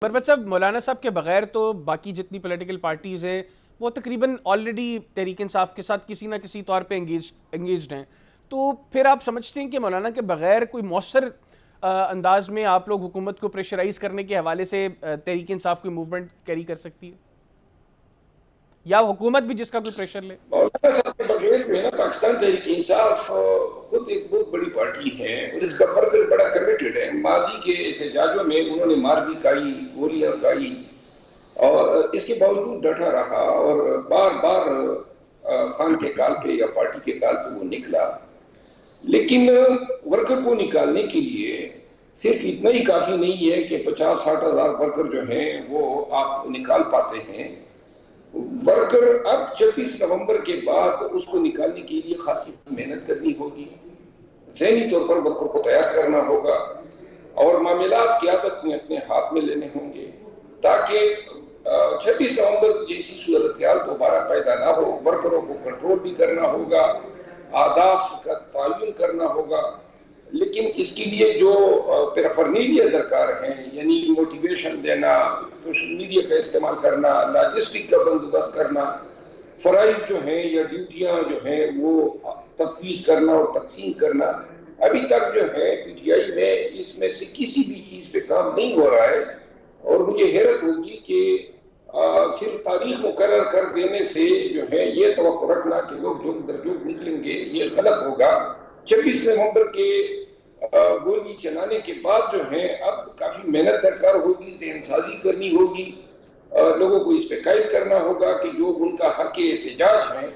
پروت صاحب، مولانا صاحب کے بغیر تو باقی جتنی پولیٹیکل پارٹیز ہیں وہ تقریباً آلریڈی تحریک انصاف کے ساتھ کسی نہ کسی طور پہ انگیجڈ ہیں، تو پھر آپ سمجھتے ہیں کہ مولانا کے بغیر کوئی مؤثر انداز میں آپ لوگ حکومت کو پریشرائز کرنے کے حوالے سے تحریک انصاف کوئی موومنٹ کیری کر سکتی ہے، یا حکومت بھی جس کا کوئی پریشر لے؟ مولانا صاحب کے بغیر جو ہے نا، پاکستان تحریک انصاف خود ایک بہت بڑی پارٹی ہے اور اس کا مرکز بڑا کمیٹڈ ہے۔ ماضی کے احتجاجوں میں انہوں نے مار بھی کھائی، گولیاں کھائی، اور اس کے باوجود ڈٹا رہا اور بار بار خان کے کال پہ یا پارٹی کے کال پہ وہ نکلا۔ لیکن ورکر کو نکالنے کے لیے صرف اتنا ہی کافی نہیں ہے کہ 50-60 ہزار ورکر جو ہیں وہ آپ نکال پاتے ہیں۔ ورکر اب 26 نومبر کے بعد اس کو نکالنے کے لیے خاصی محنت کرنی ہوگی، ذہنی طور پر ورکر کو تیار کرنا ہوگا اور معاملات قیادت میں اپنے ہاتھ میں لینے ہوں گے تاکہ 26 نومبر جیسی صورتحال دوبارہ پیدا نہ ہو۔ ورکروں کو کنٹرول بھی کرنا ہوگا، اہداف کا تعین کرنا ہوگا، لیکن اس کے لیے جو پیرافرنیلیا درکار ہیں، یعنی موٹیویشن دینا، سوشل میڈیا کا استعمال کرنا، لاجسٹک کا بندوبست کرنا، فرائض جو ہیں یا ڈیوٹیاں جو ہیں وہ تفویض کرنا اور تقسیم کرنا، ابھی تک جو ہے پی ٹی آئی میں اس میں سے کسی بھی چیز پہ کام نہیں ہو رہا ہے۔ اور مجھے حیرت ہوگی کہ صرف تاریخ مقرر کر دینے سے جو ہے یہ توقع رکھنا کہ لوگ جوگ در جوگ نکلیں گے، یہ غلط ہوگا۔ 26 نومبر کے گولی چلانے کے بعد جو ہے اب کافی محنت درکار ہوگی، ذہن سازی کرنی ہوگی، لوگوں کو اس پہ قائل کرنا ہوگا کہ جو ان کا حق احتجاج ہے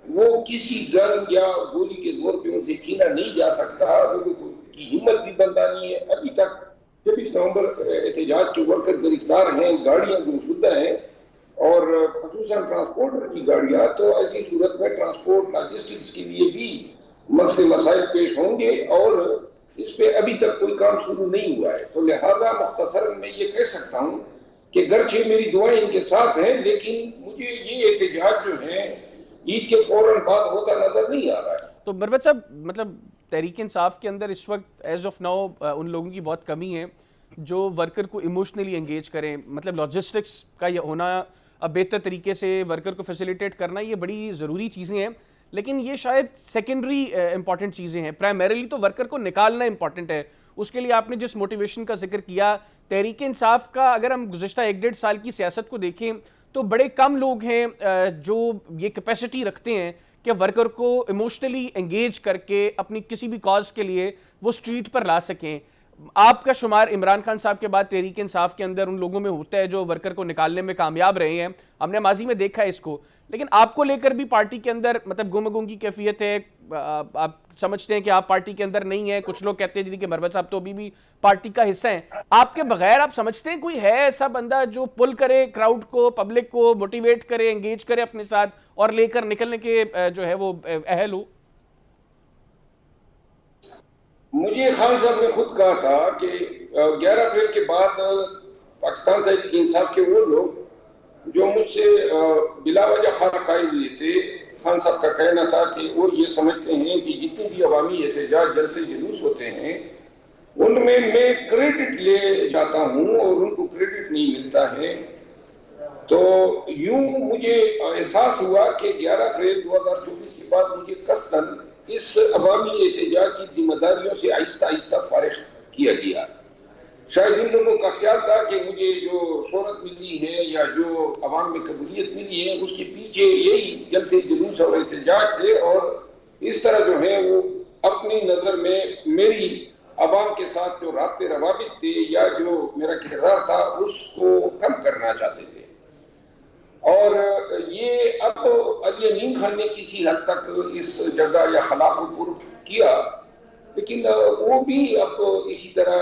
وہ کسی گن یا گولی کے زور پہ ان سے چھینا نہیں جا سکتا۔ لوگوں کی ہمت بھی بندانی ہے۔ ابھی تک 26 نومبر احتجاج کے ورکر گرفتار ہیں، گاڑیاں گمشدہ ہیں، اور خصوصاً ٹرانسپورٹر کی گاڑیاں، تو ایسی صورت میں ٹرانسپورٹ لاجسٹکس کے لیے بھی مسئلے مسائل پیش ہوں گے اور اس پہ ابھی تک کوئی کام شروع نہیں ہوا ہے۔ تو لہذا مختصر میں یہ کہہ سکتا ہوں کہ گرچہ میری دعائیں ان کے ساتھ ہیں، لیکن مجھے یہ احتجاج جو ہے عید کے فوراً بعد ہوتا نظر نہیں آ رہا ہے۔ تو مروت صاحب، مطلب تحریک انصاف کے اندر اس وقت ایز آف ناؤ ان لوگوں کی بہت کمی ہے جو ورکر کو ایموشنلی انگیج کریں، مطلب لاجسٹکس کا یہ ہونا، اب بہتر طریقے سے ورکر کو فیسیلیٹیٹ کرنا، یہ بڑی ضروری چیزیں ہیں، لیکن یہ شاید سیکنڈری امپورٹنٹ چیزیں ہیں۔ پرائمریلی تو ورکر کو نکالنا امپورٹنٹ ہے۔ اس کے لیے آپ نے جس موٹیویشن کا ذکر کیا، تحریک انصاف کا اگر ہم گزشتہ 1-1.5 سال کی سیاست کو دیکھیں تو بڑے کم لوگ ہیں جو یہ کیپیسٹی رکھتے ہیں کہ ورکر کو ایموشنلی انگیج کر کے اپنی کسی بھی کاز کے لیے وہ سٹریٹ پر لا سکیں۔ آپ کا شمار عمران خان صاحب کے بعد تحریک انصاف کے اندر ان لوگوں میں ہوتا ہے جو ورکر کو نکالنے میں کامیاب رہے ہیں، ہم نے ماضی میں دیکھا ہے اس کو، لیکن آپ کو لے کر بھی پارٹی کے اندر مطلب گم گم کی کیفیت ہے۔ آپ سمجھتے ہیں کہ آپ پارٹی کے اندر نہیں ہیں، کچھ لوگ کہتے ہیں کہ مروت صاحب تو ابھی بھی پارٹی کا حصہ ہیں۔ آپ کے بغیر آپ سمجھتے ہیں کوئی ہے ایسا بندہ جو پل کرے کراؤڈ کو، پبلک کو موٹیویٹ کرے، انگیج کرے اپنے ساتھ اور لے کر نکلنے کے جو ہے وہ اہل ہو؟ مجھے خان صاحب نے خود کہا تھا کہ 11 اپریل کے بعد پاکستان تحریک انصاف کے وہ لوگ جو مجھ سے بلا وجہ خار قائل ہوئے تھے، خان صاحب کا کہنا تھا کہ وہ یہ سمجھتے ہیں کہ جتنے بھی عوامی احتجاج جلسے جلوس ہوتے ہیں ان میں کریڈٹ لے جاتا ہوں اور ان کو کریڈٹ نہیں ملتا ہے۔ تو یوں مجھے احساس ہوا کہ 11 اپریل 2024 کے بعد مجھے قصداً اس عوامی احتجاج کی ذمہ داریوں سے آہستہ آہستہ فارغ کیا گیا۔ شاید ان لوگوں کا خیال تھا کہ مجھے جو شہرت ملی ہے یا جو عوام میں قبولیت ملی ہے اس کے پیچھے یہی جلسے جلوس اور احتجاج تھے، اور اس طرح جو ہے وہ اپنی نظر میں میری عوام کے ساتھ جو رابطے روابط تھے یا جو میرا کردار تھا اس کو کم کرنا چاہتے تھے۔ اور یہ اب علی امین خان نے کسی حد تک اس جگہ یا خلا کو پر کیا، لیکن وہ بھی اب اسی طرح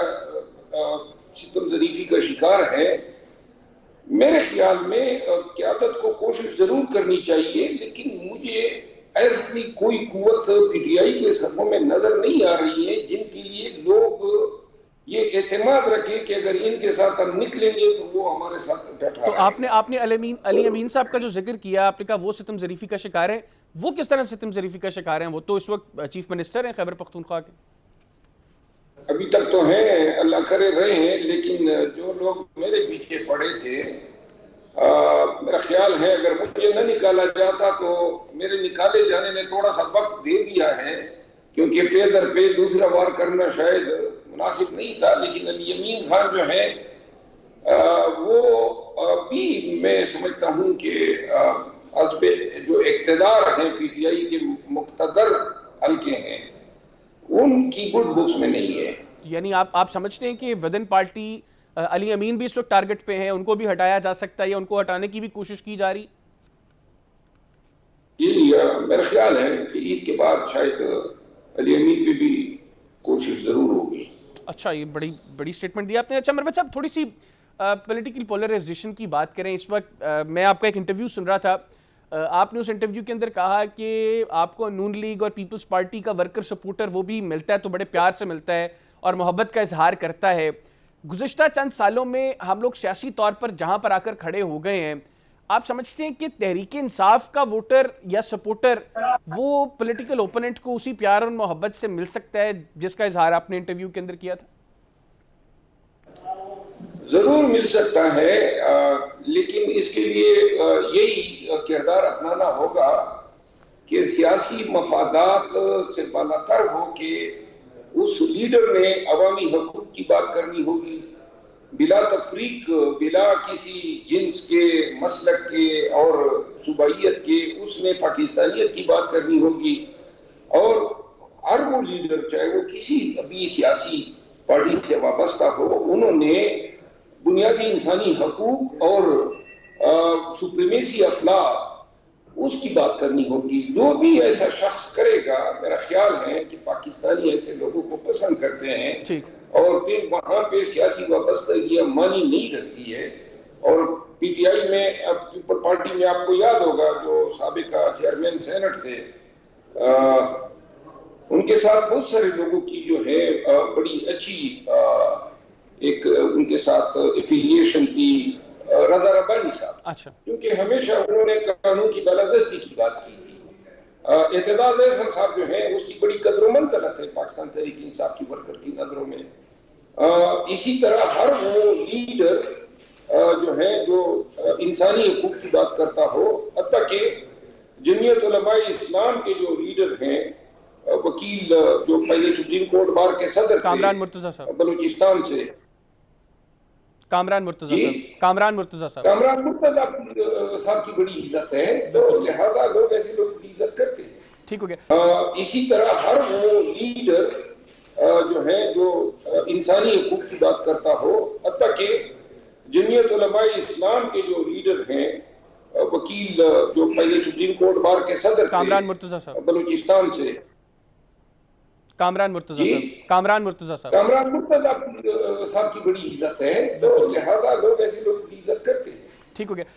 ستم ظریفی کا شکار ہے۔ میرے خیال میں قیادت کو کوشش ضرور کرنی چاہیے، لیکن مجھے ایسی کوئی قوت پی ٹی آئی کے صفوں میں نظر نہیں آ رہی ہے جن کے لیے لوگ یہ اعتماد رکھیں کہ اگر ان کے ساتھ ہم نکلیں گے تو وہ ہمارے ساتھ ڈٹا تو رہیں گے۔ آپ نے علی امین صاحب کا جو ذکر کیا، آپ نے کہا وہ ستم ظریفی کا شکار ہے، وہ کس طرح ستم ظریفی کا شکار ہیں؟ وہ تو اس وقت چیف منسٹر ہیں خیبر پختونخوا کے۔ ابھی تک تو ہیں، اللہ کرے رہے ہیں، لیکن جو لوگ میرے پیچھے پڑے تھے، میرا خیال ہے اگر مجھے نہ نکالا جاتا تو میرے نکالے جانے نے تھوڑا سا وقت دے دیا ہے، کیونکہ پے در پے دوسرا وار کرنا شاید مناسب نہیں تھا، لیکن علی یمین خان جو ہے وہ بھی میں سمجھتا ہوں کہ حزب جو اقتدار ہیں پی ٹی آئی کے مقتدر حلقے ہیں ان کی گڈ بکس میں نہیں ہے. یعنی آپ سمجھتے ہیں کہ ودن پارٹی علی امین بھی اس وقت ٹارگٹ پہ ہیں، ان کو بھی ہٹایا جا سکتا ہے یا ان کو ہٹانے کی بھی کوشش کی جا رہی؟ جی میرا خیال ہے کہ عید کے بعد شاید علی امین پہ بھی کوشش ضرور ہوگی. اچھا، یہ بڑی سٹیٹمنٹ دی آپ نے. اچھا مروت صاحب، تھوڑی سی پولیٹیکل پولرائزیشن کی بات کریں. اس وقت میں آپ کا ایک انٹرویو سن رہا تھا، آپ نے اس انٹرویو کے اندر کہا کہ آپ کو نون لیگ اور پیپلز پارٹی کا ورکر سپورٹر وہ بھی ملتا ہے تو بڑے پیار سے ملتا ہے اور محبت کا اظہار کرتا ہے. گزشتہ چند سالوں میں ہم لوگ سیاسی طور پر جہاں پر آ کر کھڑے ہو گئے ہیں، آپ سمجھتے ہیں کہ تحریک انصاف کا ووٹر یا سپورٹر وہ پولیٹیکل اوپوننٹ کو اسی پیار اور محبت سے مل سکتا ہے جس کا اظہار آپ نے انٹرویو کے اندر کیا تھا؟ ضرور مل سکتا ہے، لیکن اس کے لیے یہی کردار اپنانا ہوگا کہ سیاسی مفادات سے بالاتر ہو کے اس لیڈر نے عوامی حقوق کی بات کرنی ہوگی، بلا تفریق، بلا کسی جنس کے، مسلک کے اور صوبائیت کے، اس نے پاکستانیت کی بات کرنی ہوگی. اور ہر وہ لیڈر چاہے وہ کسی بھی سیاسی پارٹی سے وابستہ ہو، انہوں نے بنیادی انسانی حقوق اور سپریمیسی اخلاق اس کی بات کرنی ہوگی. جو بھی ایسا شخص کرے گا، میرا خیال ہے کہ پاکستانی ایسے لوگوں کو پسند کرتے ہیں اور پھر وہاں پہ سیاسی وابستگیاں مانی نہیں رہتی ہے. اور پی ٹی آئی میں، پیپل پارٹی میں آپ کو یاد ہوگا جو سابقہ چیئرمین سینٹ تھے، ان کے ساتھ بہت سارے لوگوں کی جو ہے بڑی اچھی ایک ان کے ساتھ ایفیلیشن تھی. رضا ربانی صاحب، کیونکہ ہمیشہ انہوں نے قانون کی بالادستی کی بات کی تھی. اعتدال احسن صاحب جو ہیں اس کی بڑی قدر و منزلت ہے پاکستان تحریک انصاف کی ورکر کی نظروں میں. اسی طرح ہر وہ لیڈر جو ہے جو انسانی حقوق کی بات کرتا ہو، حتیٰ کہ جمعیت علماء اسلام کے جو لیڈر ہیں، وکیل جو پہلے سپریم کورٹ بار کے صدر کامران مرتضیٰ صاحب، بلوچستان سے، کامران مرتضیٰ صاحب کی بڑی عزت ہے، تو لہٰذا لوگ ایسے لوگوں کی عزت کرتے ہیں. ٹھیک ہو گیا. اسی طرح ہر وہ لیڈر جو ہے جو انسانی حقوق کی بات کرتا ہو، حتیٰ کہ جمعیت علماء اسلام کے جو لیڈر ہیں، وکیل جو پہلے سپریم کورٹ بار کے صدر کامران مرتضیٰ صاحب، بلوچستان سے، کامران مرتضیٰ صاحب کی بڑی عزت ہے، تو لہٰذا لوگ ایسے لوگوں کی عزت کرتے ہیں. ٹھیک ہو گیا.